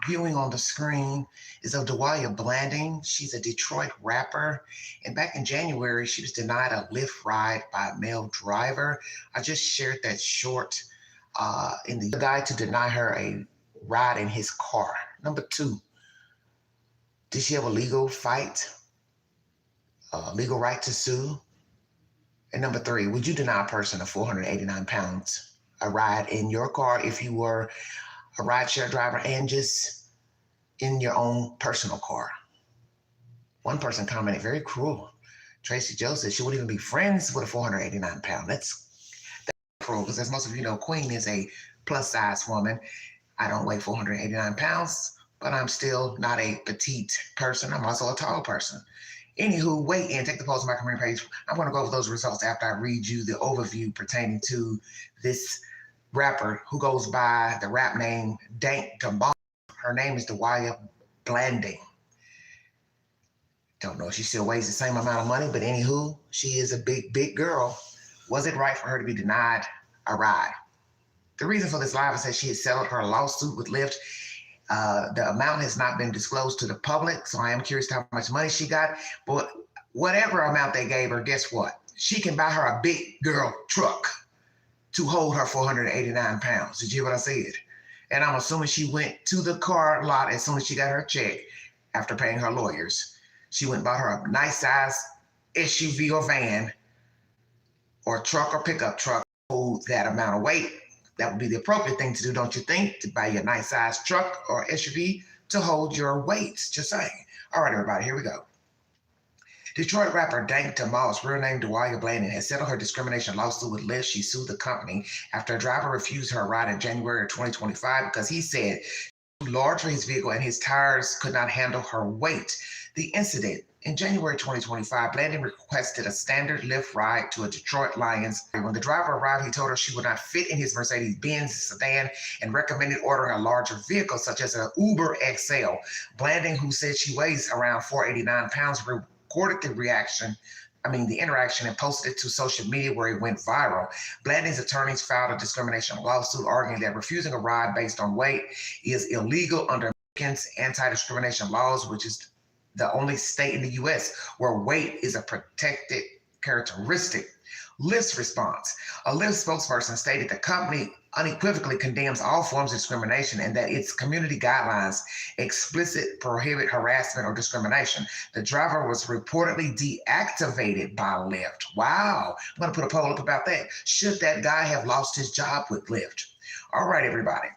viewing on the screen is of Dewaya Blanding. She's a Detroit rapper. And back in January, she was denied a Lyft ride by a male driver. I just shared that short in the guy to deny her a ride in his car. Number two, did she have a legal fight, legal right to sue? And number three, would you deny a person of 489 pounds a ride in your car if you were a rideshare driver and just in your own personal car? One person commented, very cruel. Tracy Joe said she wouldn't even be friends with a 489 pound. That's cruel because as most of you know, Queen is a plus size woman. I don't weigh 489 pounds, but I'm still not a petite person. I'm also a tall person. Anywho, weigh in, take the polls on my community page. I'm going to go over those results after I read you the overview pertaining to this rapper who goes by the rap name Dank Demar. Her name is Dewaya Blanding. Don't know if she still weighs the same amount of money, but anywho, she is a big girl. Was it right for her to be denied a ride? The reason for this live is that she has settled her lawsuit with Lyft. The amount has not been disclosed to the public, so I am curious to how much money she got. But whatever amount they gave her, guess what? She can buy her a big girl truck to hold her 489 pounds. Did you hear what I said? And I'm assuming she went to the car lot as soon as she got her check after paying her lawyers. She went and bought her a nice size SUV or van or truck or pickup truck to hold that amount of weight. That would be the appropriate thing to do, don't you think? To buy your nice size truck or SUV to hold your weights. Just saying. All right, everybody, here we go. Detroit rapper Dank Demar's real name Dewaya Blanding has settled her discrimination lawsuit with Lyft. She sued the company after a driver refused her ride in January of 2025 because he said too large for his vehicle and his tires could not handle her weight. The incident in January 2025, Blanding requested a standard Lyft ride to a Detroit Lions. When the driver arrived, he told her she would not fit in his Mercedes-Benz sedan and recommended ordering a larger vehicle, such as an Uber XL. Blanding, who said she weighs around 489 pounds, recorded the interaction and posted it to social media where it went viral. Blanding's attorneys filed a discrimination lawsuit arguing that refusing a ride based on weight is illegal under Americans' anti-discrimination laws, which is the only state in the U.S. where weight is a protected characteristic. Lyft's response. A Lyft spokesperson stated the company unequivocally condemns all forms of discrimination and that its community guidelines explicitly prohibit harassment or discrimination. The driver was reportedly deactivated by Lyft. Wow. I'm going to put a poll up about that. Should that guy have lost his job with Lyft? All right, everybody.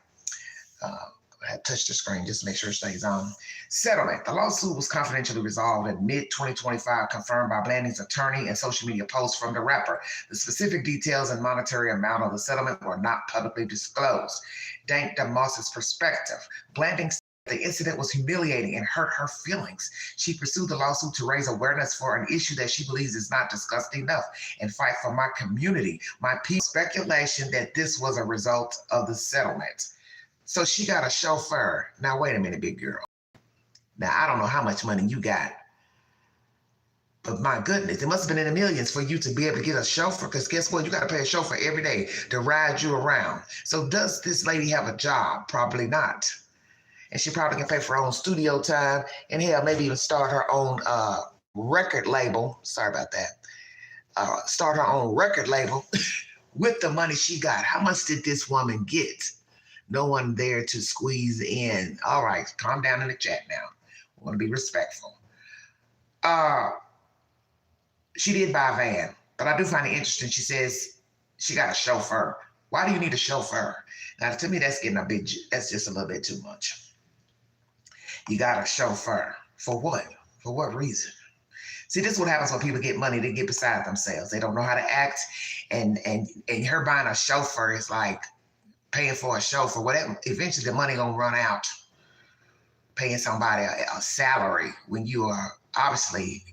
I touched the screen just to make sure it stays on. Settlement. The lawsuit was confidentially resolved in mid-2025, confirmed by Blanding's attorney and social media posts from the rapper. The specific details and monetary amount of the settlement were not publicly disclosed. Dank Demar's perspective. Blanding said the incident was humiliating and hurt her feelings. She pursued the lawsuit to raise awareness for an issue that she believes is not discussed enough and fight for my community. My speculation that this was a result of the settlement. So she got a chauffeur. Now, wait a minute, big girl. Now, I don't know how much money you got, but my goodness, it must have been in the millions for you to be able to get a chauffeur, because guess what? You got to pay a chauffeur every day to ride you around. So does this lady have a job? Probably not. And she probably can pay for her own studio time and hell, maybe even start her own record label. Sorry about that. Start her own record label with the money she got. How much did this woman get? No one there to squeeze in. All right, calm down in the chat now. We want to be respectful. She did buy a van, but I do find it interesting. She says she got a chauffeur. Why do you need a chauffeur? Now, to me, that's that's just a little bit too much. You got a chauffeur. For what? For what reason? See, this is what happens when people get money. They get beside themselves. They don't know how to act. And her buying a chauffeur is like paying for a chauffeur, whatever. Eventually the money gonna run out paying somebody a salary when you are obviously,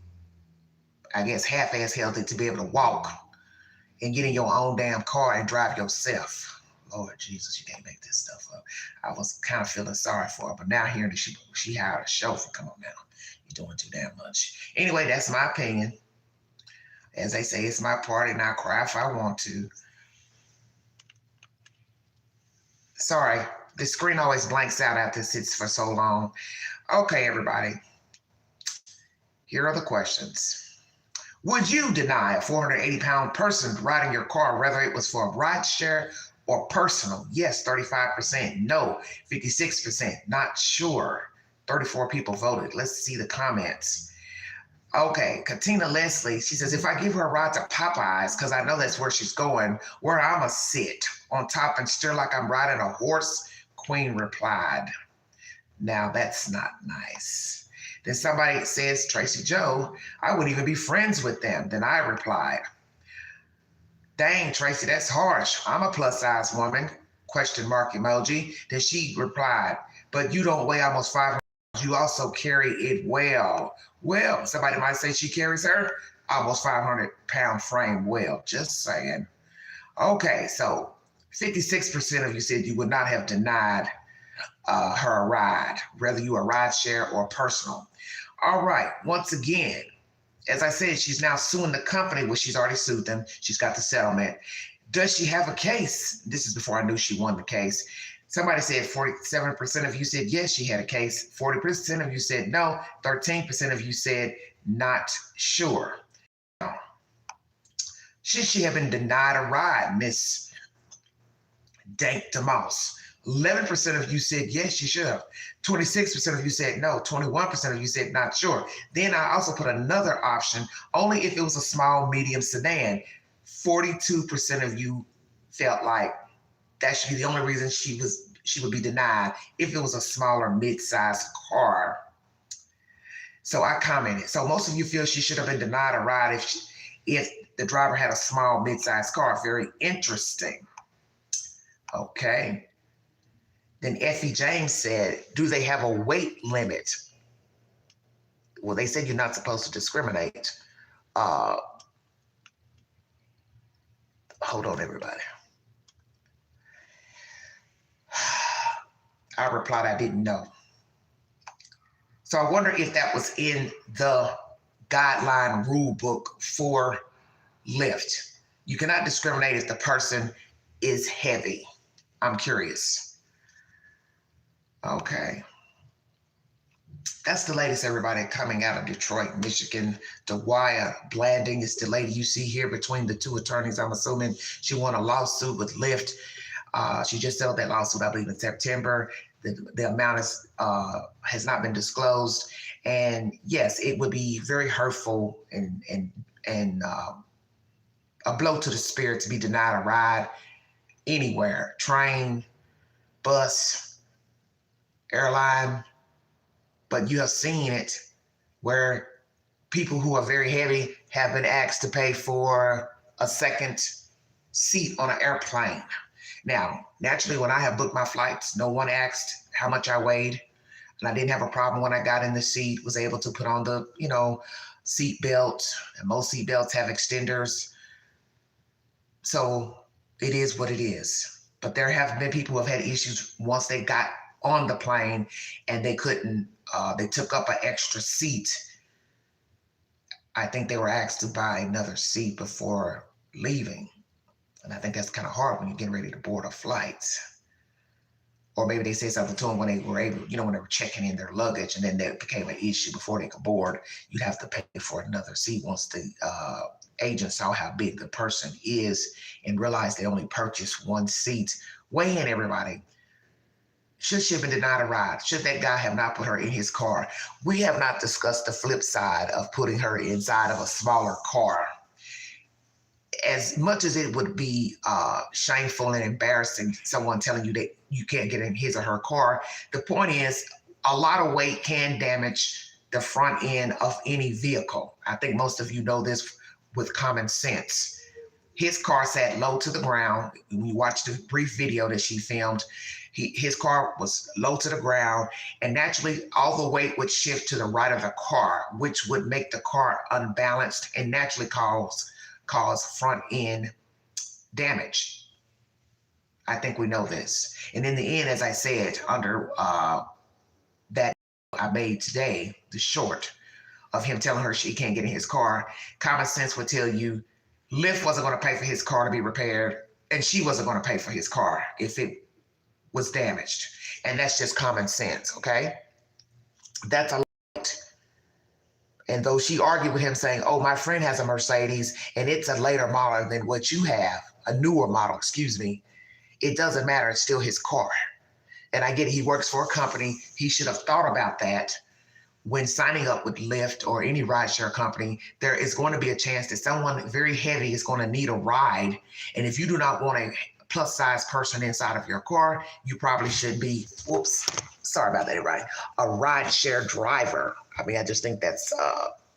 I guess, half-ass healthy to be able to walk and get in your own damn car and drive yourself. Lord Jesus, you can't make this stuff up. I was kind of feeling sorry for her, but now hearing that she hired a chauffeur, come on now. You're doing too damn much. Anyway, that's my opinion. As they say, it's my party and I cry if I want to. Sorry, The screen always blanks out after it sits for so long. Okay, everybody. Here are the questions. Would you deny a 480-pound person riding your car, whether it was for a ride share or personal? Yes, 35%. No, 56%. Not sure. 34 people voted. Let's see the comments. Okay, Katina Leslie, she says, if I give her a ride to Popeyes, because I know that's where she's going, where I'ma sit on top and steer like I'm riding a horse, Queen replied. Now that's not nice. Then somebody says, Tracy Joe, I wouldn't even be friends with them. Then I replied, dang, Tracy, that's harsh. I'm a plus size woman, question mark emoji. Then she replied, but you don't weigh almost 500. You also carry it well. Well, somebody might say she carries her almost 500-pound frame well. Just saying. Okay, so 56% of you said you would not have denied her a ride, whether you a ride share or personal. All right, once again, as I said, she's now suing the company, which she's already sued them. She's got the settlement. Does she have a case? This is before I knew she won the case. Somebody said 47% of you said yes, she had a case. 40% of you said no. 13% of you said not sure. Should she have been denied a ride, Miss Dank DeMoss? 11% of you said yes, she should have. 26% of you said no. 21% of you said not sure. Then I also put another option, only if it was a small, medium sedan. 42% of you felt like that should be the only reason she would be denied if it was a smaller, mid-sized car. So I commented. So most of you feel she should have been denied a ride if the driver had a small, mid-sized car. Very interesting. Okay. Then Effie James said, do they have a weight limit? Well, they said you're not supposed to discriminate. Hold on, everybody. I replied, I didn't know. So I wonder if that was in the guideline rule book for Lyft. You cannot discriminate if the person is heavy. I'm curious. Okay. That's the latest, everybody, coming out of Detroit, Michigan. Dewaya Blanding is the lady you see here between the two attorneys. I'm assuming she won a lawsuit with Lyft. She just settled that lawsuit, I believe, in September. The amount has not been disclosed. And yes, it would be very hurtful and a blow to the spirit to be denied a ride anywhere, train, bus, airline. But you have seen it where people who are very heavy have been asked to pay for a second seat on an airplane. Now, naturally, when I have booked my flights, no one asked how much I weighed. And I didn't have a problem when I got in the seat, was able to put on the, seat belt. And most seat belts have extenders. So it is what it is. But there have been people who have had issues once they got on the plane and they couldn't, they took up an extra seat. I think they were asked to buy another seat before leaving. And I think that's kind of hard when you're getting ready to board a flight. Or maybe they said something to them when they were able, when they were checking in their luggage and then that became an issue before they could board. You'd have to pay for another seat once the agent saw how big the person is and realized they only purchased one seat. Weigh in, everybody. Should she have been denied a ride? Should that guy have not put her in his car? We have not discussed the flip side of putting her inside of a smaller car. As much as it would be shameful and embarrassing, someone telling you that you can't get in his or her car, the point is a lot of weight can damage the front end of any vehicle. I think most of you know this with common sense. His car sat low to the ground. When you watch the brief video that she filmed, his car was low to the ground, and naturally all the weight would shift to the right of the car, which would make the car unbalanced and naturally cause front end damage. I think we know this. And in the end, as I said, under that I made today, the short of him telling her she can't get in his car, common sense would tell you Lyft wasn't going to pay for his car to be repaired, and she wasn't going to pay for his car if it was damaged. And that's just common sense, okay? That's a lot. And though she argued with him saying, oh, my friend has a Mercedes and it's a later model than what you have, a newer model, excuse me, it doesn't matter. It's still his car. And I get it, he works for a company. He should have thought about that when signing up with Lyft or any rideshare company. There is going to be a chance that someone very heavy is going to need a ride. And if you do not want a plus size person inside of your car, you probably should be, whoops, sorry about that, right? A rideshare driver. I mean, I just think that's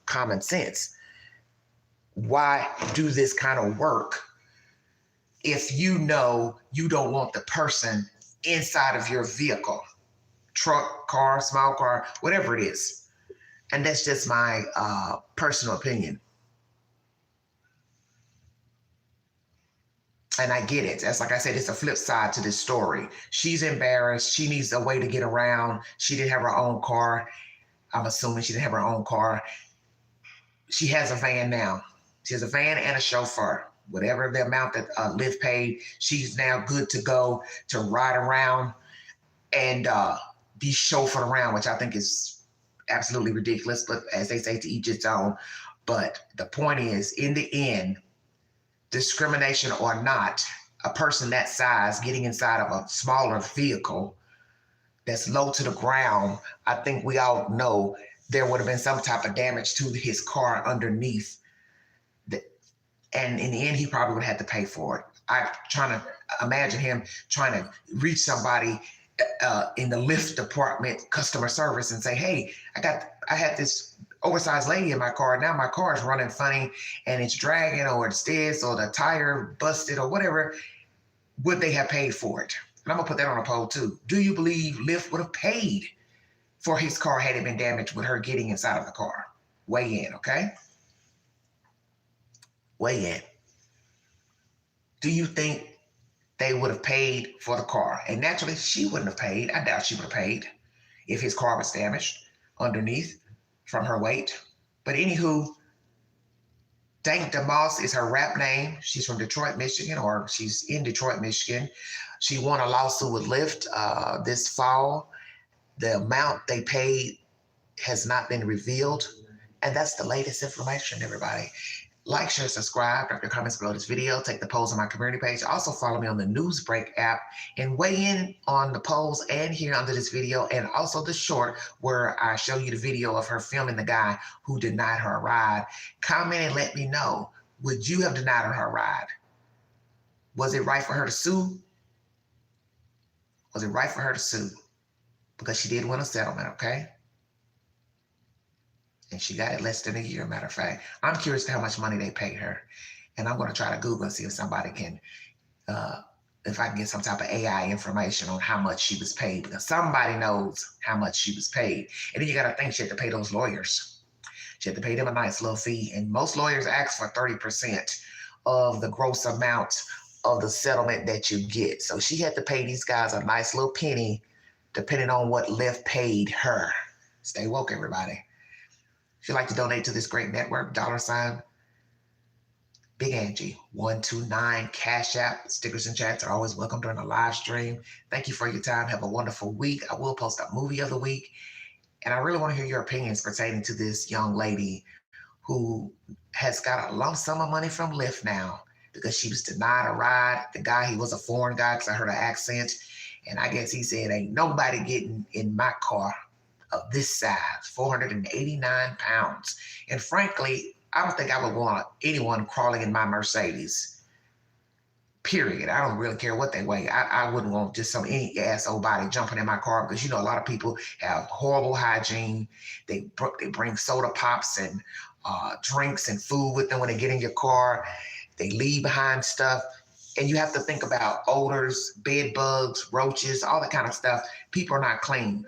common sense. Why do this kind of work if you know you don't want the person inside of your vehicle, truck, car, small car, whatever it is? And that's just my personal opinion. And I get it. That's like I said, it's a flip side to this story. She's embarrassed. She needs a way to get around. She didn't have her own car. I'm assuming she didn't have her own car. She has a van now. She has a van and a chauffeur. Whatever the amount that Lyft paid, she's now good to go to ride around and be chauffeured around, which I think is absolutely ridiculous. But as they say, to each its own. But the point is, in the end, discrimination or not, a person that size getting inside of a smaller vehicle that's low to the ground, I think we all know there would have been some type of damage to his car underneath. And in the end, he probably would have had to pay for it. I'm trying to imagine him trying to reach somebody in the Lyft department, customer service, and say, hey, I had this oversized lady in my car. Now my car is running funny and it's dragging, or it's this, or the tire busted, or whatever. Would they have paid for it? And I'm gonna put that on a poll too. Do you believe Lyft would have paid for his car had it been damaged with her getting inside of the car? Weigh in, okay? Weigh in. Do you think they would have paid for the car? And naturally, she wouldn't have paid. I doubt she would have paid if his car was damaged underneath from her weight. But anywho, Dank DeMoss is her rap name. She's from Detroit, Michigan, or she's in Detroit, Michigan. She won a lawsuit with Lyft this fall. The amount they paid has not been revealed. And that's the latest information, everybody. Like, share, subscribe, drop your comments below this video, take the polls on my community page. Also follow me on the Newsbreak app and weigh in on the polls and here under this video, and also the short where I show you the video of her filming the guy who denied her a ride. Comment and let me know, would you have denied her a ride? Was it right for her to sue? Was it right for her to sue? Because she did win a settlement, okay? And she got it less than a year, matter of fact. I'm curious to how much money they paid her. And I'm going to try to Google and see if somebody can, if I can get some type of AI information on how much she was paid, because somebody knows how much she was paid. And then you got to think she had to pay those lawyers. She had to pay them a nice little fee. And most lawyers ask for 30% of the gross amount of the settlement that you get. So she had to pay these guys a nice little penny, depending on what Lyft paid her. Stay woke, everybody. If you'd like to donate to this great network, $ Big Angie 129 Cash App. Stickers and chats are always welcome during the live stream. Thank you for your time. Have a wonderful week. I will post a movie of the week. And I really want to hear your opinions pertaining to this young lady who has got a lump sum of money from Lyft now because she was denied a ride. The guy, he was a foreign guy because I heard an accent. And I guess he said, ain't nobody getting in my car of this size, 489 pounds. And frankly, I don't think I would want anyone crawling in my Mercedes, period. I don't really care what they weigh. I wouldn't want just some any ass old body jumping in my car, because, you know, a lot of people have horrible hygiene. They bring soda pops and drinks and food with them when they get in your car. They leave behind stuff. And you have to think about odors, bed bugs, roaches, all that kind of stuff. People are not clean.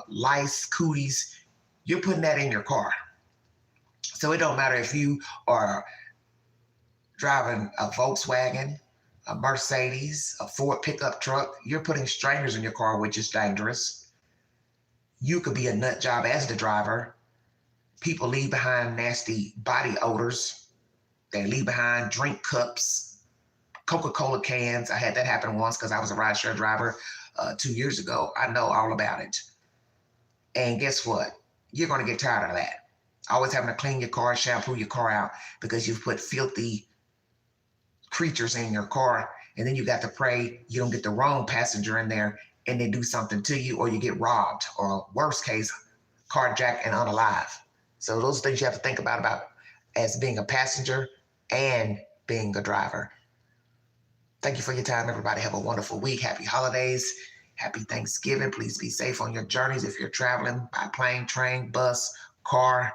Lice, cooties, you're putting that in your car. So it don't matter if you are driving a Volkswagen, a Mercedes, a Ford pickup truck, you're putting strangers in your car, which is dangerous. You could be a nut job as the driver. People leave behind nasty body odors. They leave behind drink cups, Coca-Cola cans. I had that happen once because I was a rideshare driver. 2 years ago. I know all about it. And guess what? You're going to get tired of that. Always having to clean your car, shampoo your car out because you've put filthy creatures in your car. And then you got to pray you don't get the wrong passenger in there and they do something to you, or you get robbed, or worst case, carjacked and unalive. So those are things you have to think about as being a passenger and being a driver. Thank you for your time, everybody. Have a wonderful week. Happy holidays. Happy Thanksgiving. Please be safe on your journeys if you're traveling by plane, train, bus, car.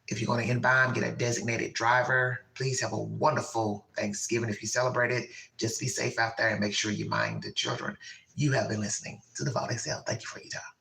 If you're going to inbound, get a designated driver. Please have a wonderful Thanksgiving. If you celebrate it, just be safe out there and make sure you mind the children. You have been listening to the Vault XL. Thank you for your time.